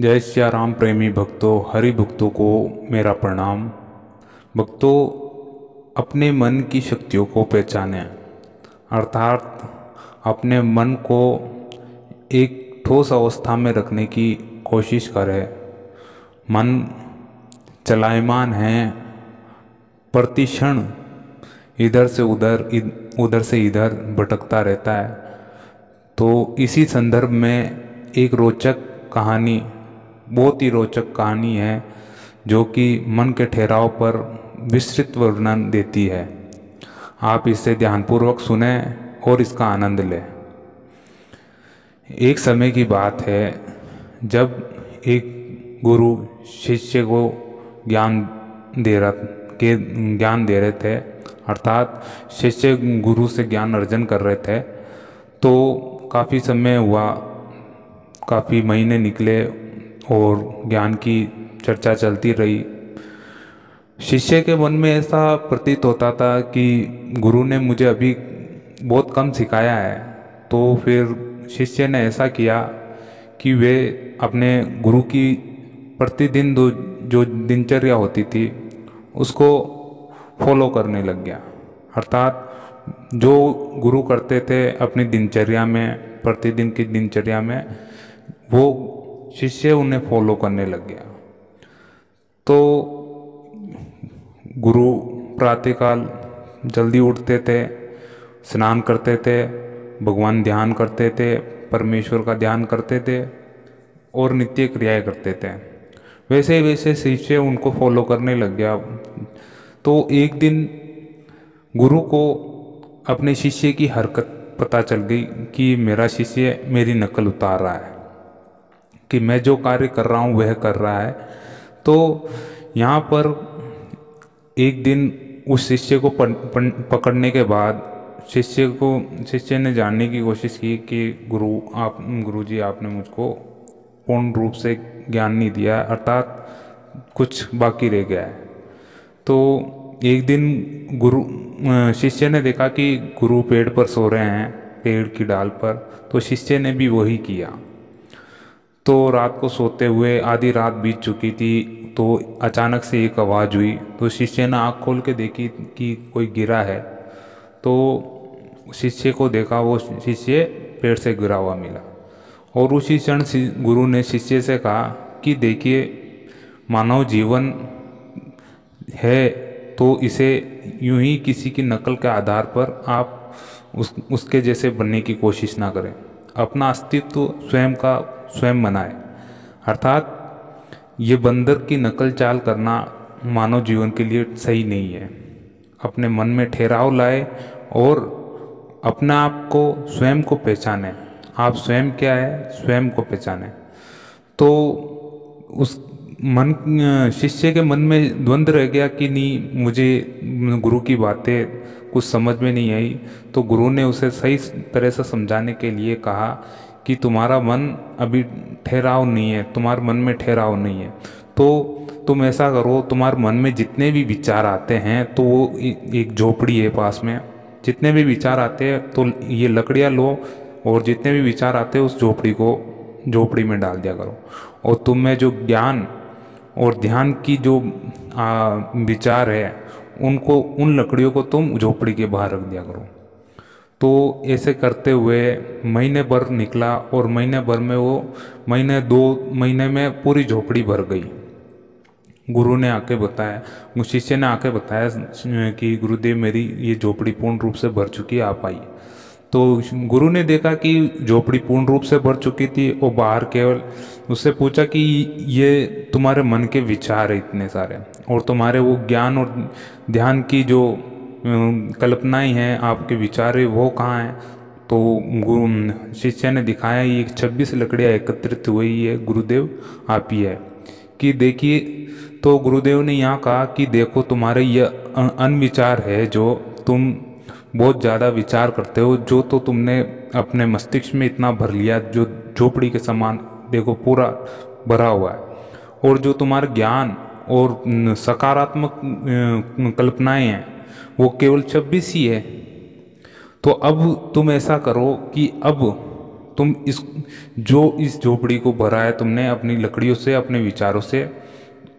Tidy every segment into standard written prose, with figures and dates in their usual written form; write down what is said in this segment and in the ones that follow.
जय सिया राम प्रेमी भक्तों, हरि भक्तों को मेरा प्रणाम। भक्तों, अपने मन की शक्तियों को पहचानें, अर्थात अपने मन को एक ठोस अवस्था में रखने की कोशिश करें। मन चलायमान है, प्रतिक्षण इधर से उधर उधर से इधर भटकता रहता है। तो इसी संदर्भ में एक रोचक कहानी, बहुत ही रोचक कहानी है जो कि मन के ठहराव पर विस्तृत वर्णन देती है। आप इसे ध्यानपूर्वक सुने और इसका आनंद लें। एक समय की बात है जब एक गुरु शिष्य को ज्ञान दे रहे थे, अर्थात शिष्य गुरु से ज्ञान अर्जन कर रहे थे। तो काफ़ी समय हुआ, काफ़ी महीने निकले और ज्ञान की चर्चा चलती रही। शिष्य के मन में ऐसा प्रतीत होता था कि गुरु ने मुझे अभी बहुत कम सिखाया है। तो फिर शिष्य ने ऐसा किया कि वे अपने गुरु की प्रतिदिन जो दिनचर्या होती थी उसको फॉलो करने लग गया। अर्थात जो गुरु करते थे अपनी दिनचर्या में, प्रतिदिन की दिनचर्या में, वो शिष्य उन्हें फॉलो करने लग गया। तो गुरु प्रातःकाल जल्दी उठते थे, स्नान करते थे, भगवान ध्यान करते थे, परमेश्वर का ध्यान करते थे और नित्य क्रियाएं करते थे। वैसे वैसे शिष्य उनको फॉलो करने लग गया। तो एक दिन गुरु को अपने शिष्य की हरकत पता चल गई कि मेरा शिष्य मेरी नकल उतार रहा है, कि मैं जो कार्य कर रहा हूँ वह कर रहा है। तो यहाँ पर एक दिन उस शिष्य को पकड़ने के बाद शिष्य ने जानने की कोशिश की कि गुरु जी आपने मुझको पूर्ण रूप से ज्ञान नहीं दिया, अर्थात कुछ बाकी रह गया है। तो एक दिन शिष्य ने देखा कि गुरु पेड़ पर सो रहे हैं, पेड़ की डाल पर। तो शिष्य ने भी वही किया। तो रात को सोते हुए आधी रात बीत चुकी थी। तो अचानक से एक आवाज़ हुई। तो शिष्य ने आँख खोल के देखी कि कोई गिरा है। तो शिष्य को देखा, वो शिष्य पेड़ से गिरा हुआ मिला। और उसी क्षण गुरु ने शिष्य से कहा कि देखिए, मानव जीवन है तो इसे यूं ही किसी की नकल के आधार पर आप उसके जैसे बनने की कोशिश ना करें। अपना अस्तित्व स्वयं का स्वयं बनाए। अर्थात ये बंदर की नकल चाल करना मानव जीवन के लिए सही नहीं है। अपने मन में ठहराव लाए और अपने आप को स्वयं को पहचाने। आप स्वयं क्या है, स्वयं को पहचाने। तो उस शिष्य के मन में द्वंद्व रह गया कि नहीं, मुझे गुरु की बातें कुछ समझ में नहीं आई। तो गुरु ने उसे सही तरह से समझाने के लिए कहा कि तुम्हारा मन अभी ठहराव नहीं है, तुम्हारे मन में ठहराव नहीं है। तो तुम ऐसा करो, तुम्हारे मन में जितने भी विचार आते हैं, तो वो एक झोपड़ी है पास में, जितने भी विचार आते हैं तो ये लकड़ियाँ लो और जितने भी विचार आते हैं उस झोपड़ी में डाल दिया करो। और तुम में जो ज्ञान और ध्यान की जो विचार है, उन लकड़ियों को तुम झोपड़ी के बाहर रख दिया करो। तो ऐसे करते हुए महीने भर निकला और महीने भर में वो 2 महीने में पूरी झोपड़ी भर गई। गुरु ने आके बताया, शिष्य ने आके बताया कि गुरुदेव, मेरी ये झोपड़ी पूर्ण रूप से भर चुकी है, आप आइए। तो गुरु ने देखा कि झोपड़ी पूर्ण रूप से भर चुकी थी और बाहर केवल उससे पूछा कि ये तुम्हारे मन के विचार है इतने सारे, और तुम्हारे वो ज्ञान और ध्यान की जो कल्पनाएं हैं, आपके विचार है, वो कहाँ हैं। तो शिष्य ने दिखाया, ये 26 लकड़ियाँ एकत्रित हुई है गुरुदेव, आप ही है कि देखिए। तो गुरुदेव ने यहाँ कहा कि देखो, तुम्हारे ये अनविचार है, जो तुम बहुत ज़्यादा विचार करते हो, जो तो तुमने अपने मस्तिष्क में इतना भर लिया, जो झोपड़ी के समान देखो पूरा भरा हुआ है। और जो तुम्हारा ज्ञान और सकारात्मक कल्पनाएं हैं, वो केवल 26 ही है। तो अब तुम ऐसा करो कि अब तुम इस जो इस झोपड़ी को भरा है तुमने अपनी लकड़ियों से, अपने विचारों से,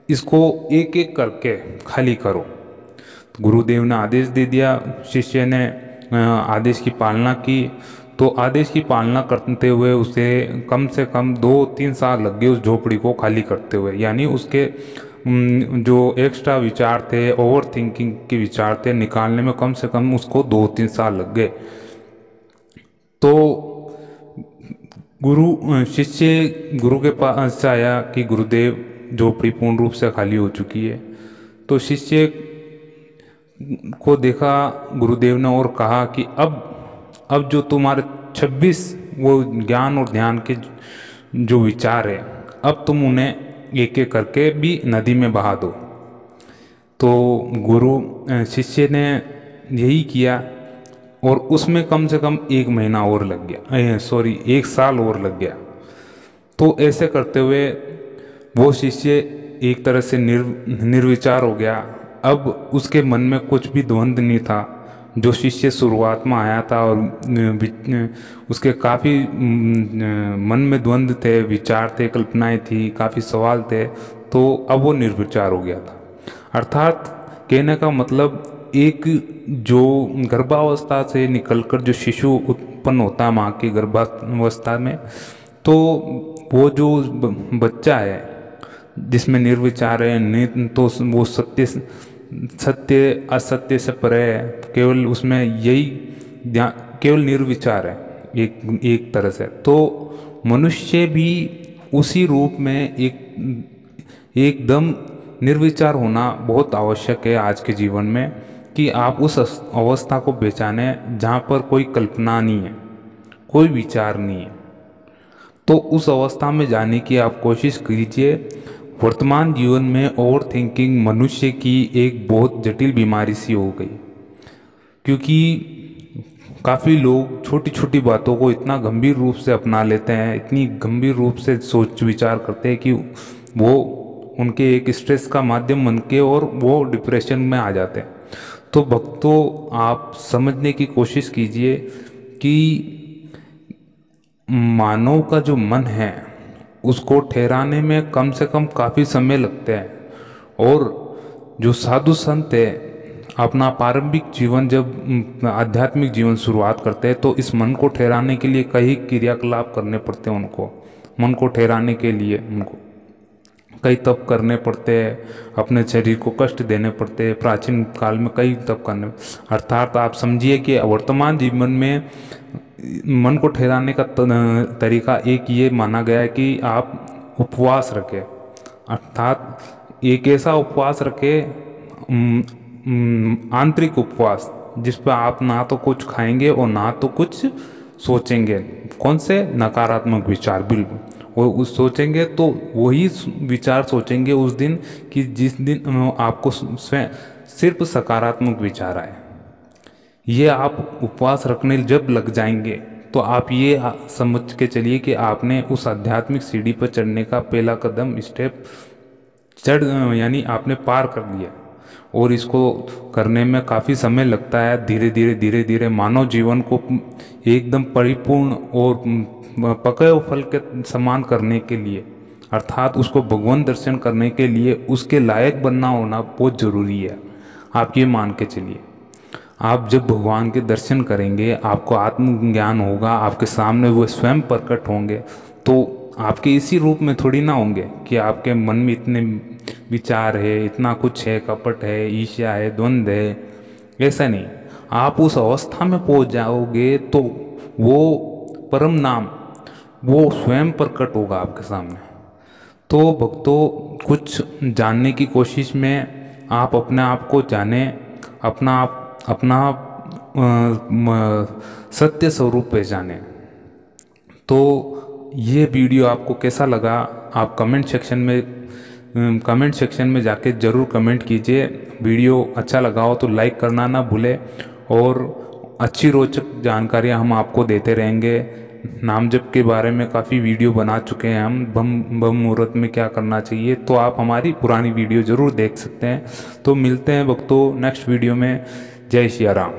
इसको एक एक करके खाली करो। तो गुरुदेव ने आदेश दे दिया, शिष्य ने आदेश की पालना की। तो आदेश की पालना करते हुए उसे कम से कम 2-3 साल लग गए उस झोपड़ी को खाली करते हुए। यानी उसके जो एक्स्ट्रा विचार थे, ओवर थिंकिंग के विचार थे, निकालने में कम से कम उसको 2-3 साल लग गए। तो शिष्य गुरु के पास आया कि गुरुदेव झोपड़ी पूर्ण रूप से खाली हो चुकी है। तो शिष्य को देखा गुरुदेव ने और कहा कि अब जो तुम्हारे 26 वो ज्ञान और ध्यान के जो विचार है, अब तुम उन्हें एक एक करके भी नदी में बहा दो। तो शिष्य ने यही किया और उसमें कम से कम 1 महीना और लग गया, 1 साल और लग गया। तो ऐसे करते हुए वो शिष्य एक तरह से निर्विचार हो गया। अब उसके मन में कुछ भी द्वंद नहीं था। जो शिष्य शुरुआत में आया था और उसके काफ़ी मन में द्वंद थे, विचार थे, कल्पनाएं थी, काफ़ी सवाल थे, तो अब वो निर्विचार हो गया था। अर्थात कहने का मतलब, एक जो गर्भावस्था से निकलकर जो शिशु उत्पन्न होता है माँ की गर्भावस्था में, तो वो जो बच्चा है जिसमें निर्विचार है, तो वो सत्य असत्य से परे है, केवल उसमें यही केवल निर्विचार है एक तरह से। तो मनुष्य भी उसी रूप में एकदम निर्विचार होना बहुत आवश्यक है आज के जीवन में, कि आप उस अवस्था को पहचाने जहाँ पर कोई कल्पना नहीं है, कोई विचार नहीं है। तो उस अवस्था में जाने की आप कोशिश कीजिए। वर्तमान जीवन में ओवर थिंकिंग मनुष्य की एक बहुत जटिल बीमारी सी हो गई, क्योंकि काफ़ी लोग छोटी छोटी बातों को इतना गंभीर रूप से अपना लेते हैं, इतनी गंभीर रूप से सोच विचार करते हैं कि वो उनके एक स्ट्रेस का माध्यम बन के और वो डिप्रेशन में आ जाते हैं। तो भक्तों, आप समझने की कोशिश कीजिए कि मानव का जो मन है उसको ठहराने में कम से कम काफ़ी समय लगता है। और जो साधु संत है अपना प्रारंभिक जीवन, जब आध्यात्मिक जीवन शुरुआत करते हैं, तो इस मन को ठहराने के लिए कई क्रियाकलाप करने पड़ते हैं उनको। मन को ठहराने के लिए उनको कई तप करने पड़ते हैं, अपने शरीर को कष्ट देने पड़ते हैं। प्राचीन काल में कई तप करने, अर्थात आप समझिए कि वर्तमान जीवन में मन को ठहराने का तरीका एक ये माना गया है कि आप उपवास रखें। अर्थात एक ऐसा उपवास रखें, आंतरिक उपवास, जिस पर आप ना तो कुछ खाएंगे और ना तो कुछ सोचेंगे। कौन से? नकारात्मक विचार, बिल्कुल। वो उस सोचेंगे तो वही विचार सोचेंगे उस दिन, कि जिस दिन आपको सिर्फ सकारात्मक विचार आए। ये आप उपवास रखने जब लग जाएंगे तो आप ये समझ के चलिए कि आपने उस आध्यात्मिक सीढ़ी पर चढ़ने का पहला कदम, स्टेप यानी आपने पार कर लिया। और इसको करने में काफ़ी समय लगता है। धीरे धीरे मानव जीवन को एकदम परिपूर्ण और पके हुए फल के समान करने के लिए, अर्थात उसको भगवान दर्शन करने के लिए उसके लायक बनना होना बहुत ज़रूरी है। आप ये मान के चलिए, आप जब भगवान के दर्शन करेंगे आपको आत्मज्ञान होगा, आपके सामने वो स्वयं प्रकट होंगे। तो आपके इसी रूप में थोड़ी ना होंगे कि आपके मन में इतने विचार है, इतना कुछ है, कपट है, ईर्ष्या है, द्वंद है। ऐसा नहीं, आप उस अवस्था में पहुंच जाओगे तो वो परम नाम वो स्वयं प्रकट होगा आपके सामने। तो भक्तों, कुछ जानने की कोशिश में आप अपने आप को जाने, अपना सत्य स्वरूप पहचाने। तो ये वीडियो आपको कैसा लगा, आप कमेंट सेक्शन में जाके ज़रूर कमेंट कीजिए। वीडियो अच्छा लगा हो तो लाइक करना ना भूले, और अच्छी रोचक जानकारियाँ हम आपको देते रहेंगे। नाम जप के बारे में काफ़ी वीडियो बना चुके हैं हम, बम मुहूर्त में क्या करना चाहिए, तो आप हमारी पुरानी वीडियो ज़रूर देख सकते हैं। तो मिलते हैं भक्तों नेक्स्ट वीडियो में। जय सिया राम।